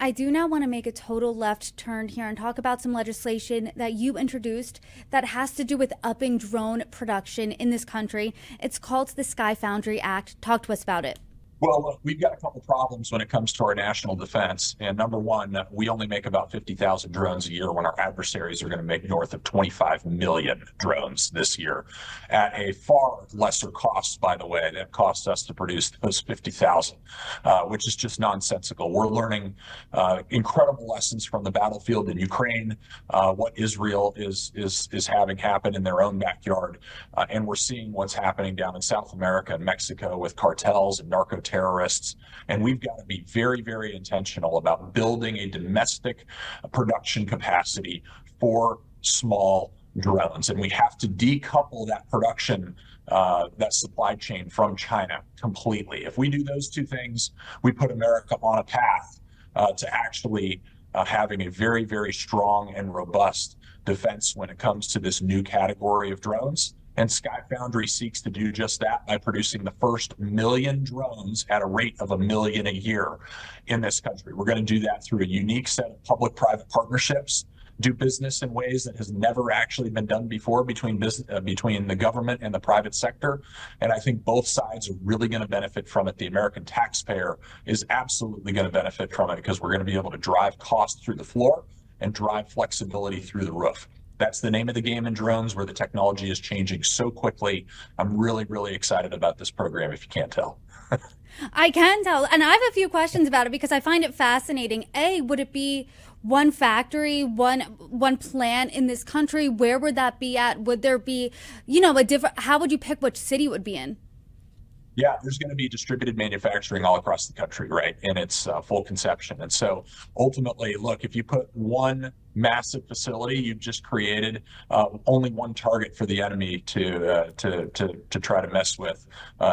I do now want to make a total left turn here and talk about some legislation that you introduced that has to do with upping drone production in this country. It's called the Sky Foundry Act. Talk to us about it. Well, look, we've got a couple problems when it comes to our national defense. And number one, we only make about 50,000 drones a year when our adversaries are going to make north of 25 million drones this year at a far lesser cost, by the way, that costs us to produce those 50,000, which is just nonsensical. We're learning incredible lessons from the battlefield in Ukraine, what Israel is having happen in their own backyard. And we're seeing what's happening down in South America and Mexico with cartels and narco terrorists. And we've got to be very, very intentional about building a domestic production capacity for small drones. And we have to decouple that production, that supply chain from China completely. If we do those two things, we put America on a path to actually having a very, very strong and robust defense when it comes to this new category of drones. And Sky Foundry seeks to do just that by producing the first million drones at a rate of 1 million a year in this country. We're going to do that through a unique set of public-private partnerships, do business in ways that has never actually been done before between the government and the private sector. And I think both sides are really going to benefit from it. The American taxpayer is absolutely going to benefit from it because we're going to be able to drive costs through the floor and drive flexibility through the roof. That's the name of the game in drones, where the technology is changing so quickly. I'm really, really excited about this program, if you can't tell. I can tell. And I have a few questions about it because I find it fascinating. A, would it be one factory, one plant in this country? Where would that be at? Would there be, a different, how would you pick which city it would be in? Yeah, there's going to be distributed manufacturing all across the country, right, in its full conception. And so ultimately, look, if you put one massive facility, you've just created only one target for the enemy to try to mess with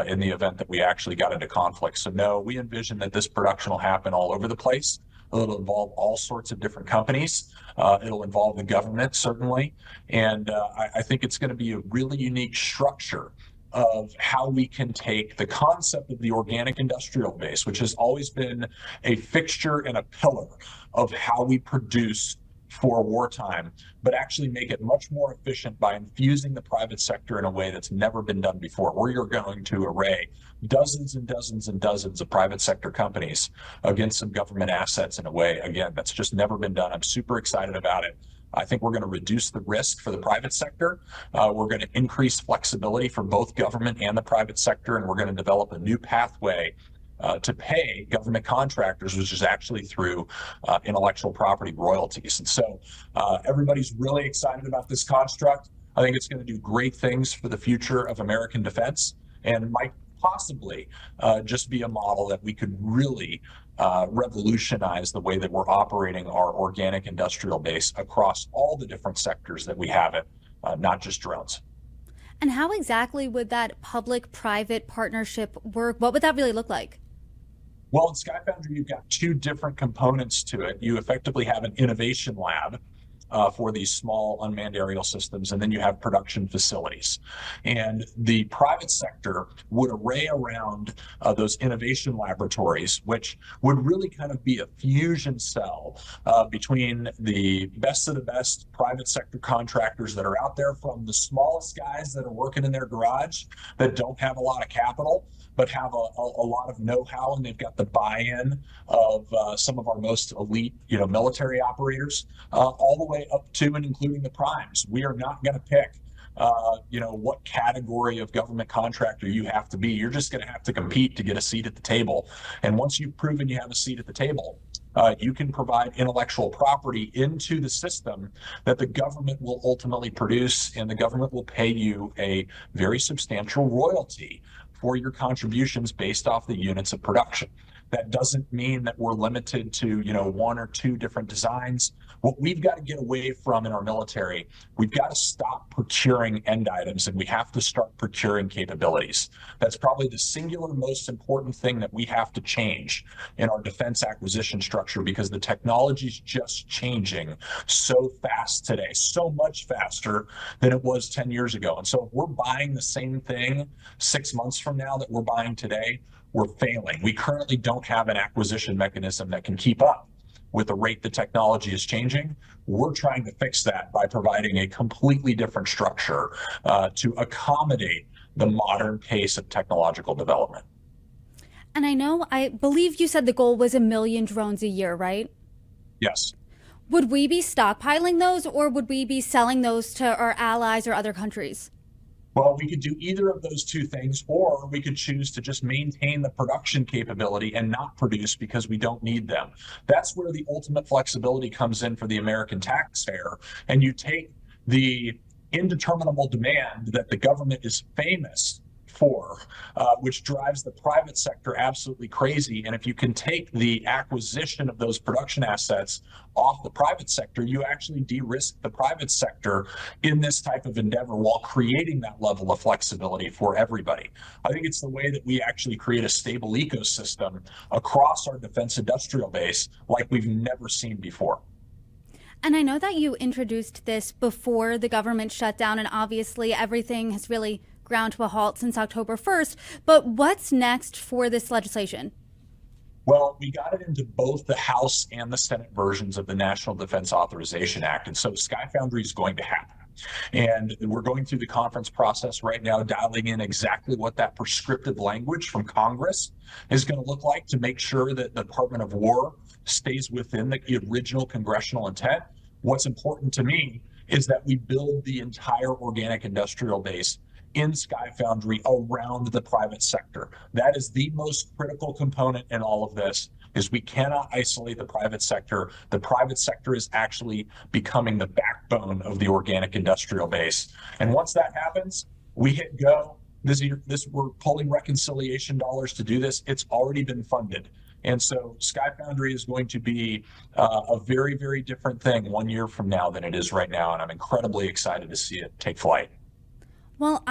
in the event that we actually got into conflict. So no, we envision that this production will happen all over the place. It'll involve all sorts of different companies. It'll involve the government, certainly. And I think it's going to be a really unique structure of how we can take the concept of the organic industrial base, which has always been a fixture and a pillar of how we produce for wartime, but actually make it much more efficient by infusing the private sector in a way that's never been done before, where you're going to array dozens and dozens and dozens of private sector companies against some government assets in a way, again, that's just never been done. I'm super excited about it. I think we're going to reduce the risk for the private sector. We're going to increase flexibility for both government and the private sector, and we're going to develop a new pathway to pay government contractors, which is actually through intellectual property royalties. And so everybody's really excited about this construct. I think it's going to do great things for the future of American defense, and might possibly just be a model that we could really revolutionize the way that we're operating our organic industrial base across all the different sectors that we have it, not just drones. And how exactly would that public-private partnership work? What would that really look like? Well, in Sky Foundry, you've got two different components to it. You effectively have an innovation lab for these small unmanned aerial systems, and then you have production facilities. And the private sector would array around those innovation laboratories, which would really kind of be a fusion cell between the best of the best private sector contractors that are out there, from the smallest guys that are working in their garage that don't have a lot of capital, but have a lot of know-how, and they've got the buy-in of some of our most elite, military operators, all the way up to and including the primes. We are not going to pick, what category of government contractor you have to be. You're just going to have to compete to get a seat at the table. And once you've proven you have a seat at the table, you can provide intellectual property into the system that the government will ultimately produce, and the government will pay you a very substantial royalty for your contributions based off the units of production. That doesn't mean that we're limited to, one or two different designs. What we've got to get away from in our military, we've got to stop procuring end items, and we have to start procuring capabilities. That's probably the singular most important thing that we have to change in our defense acquisition structure, because the technology is just changing so fast today, so much faster than it was 10 years ago. And so if we're buying the same thing 6 months from now that we're buying today, we're failing. We currently don't have an acquisition mechanism that can keep up with the rate the technology is changing. We're trying to fix that by providing a completely different structure to accommodate the modern pace of technological development. And I believe you said the goal was 1 million drones a year, right? Yes. Would we be stockpiling those, or would we be selling those to our allies or other countries? Well, we could do either of those two things, or we could choose to just maintain the production capability and not produce because we don't need them. That's where the ultimate flexibility comes in for the American taxpayer. And you take the indeterminable demand that the government is famous for, which drives the private sector absolutely crazy. And if you can take the acquisition of those production assets off the private sector, you actually de-risk the private sector in this type of endeavor while creating that level of flexibility for everybody. I think it's the way that we actually create a stable ecosystem across our defense industrial base like we've never seen before. And I know that you introduced this before the government shut down, and obviously everything has really ground to a halt since October 1st. But what's next for this legislation? Well, we got it into both the House and the Senate versions of the National Defense Authorization Act. And so SkyFoundry is going to happen. And we're going through the conference process right now, dialing in exactly what that prescriptive language from Congress is going to look like to make sure that the Department of War stays within the original congressional intent. What's important to me is that we build the entire organic industrial base in SkyFoundry around the private sector. That is the most critical component in all of this, is we cannot isolate the private sector. The private sector is actually becoming the backbone of the organic industrial base. And once that happens, we hit go. We're pulling reconciliation dollars to do this. It's already been funded. And so SkyFoundry is going to be a very, very different thing 1 year from now than it is right now. And I'm incredibly excited to see it take flight. Well,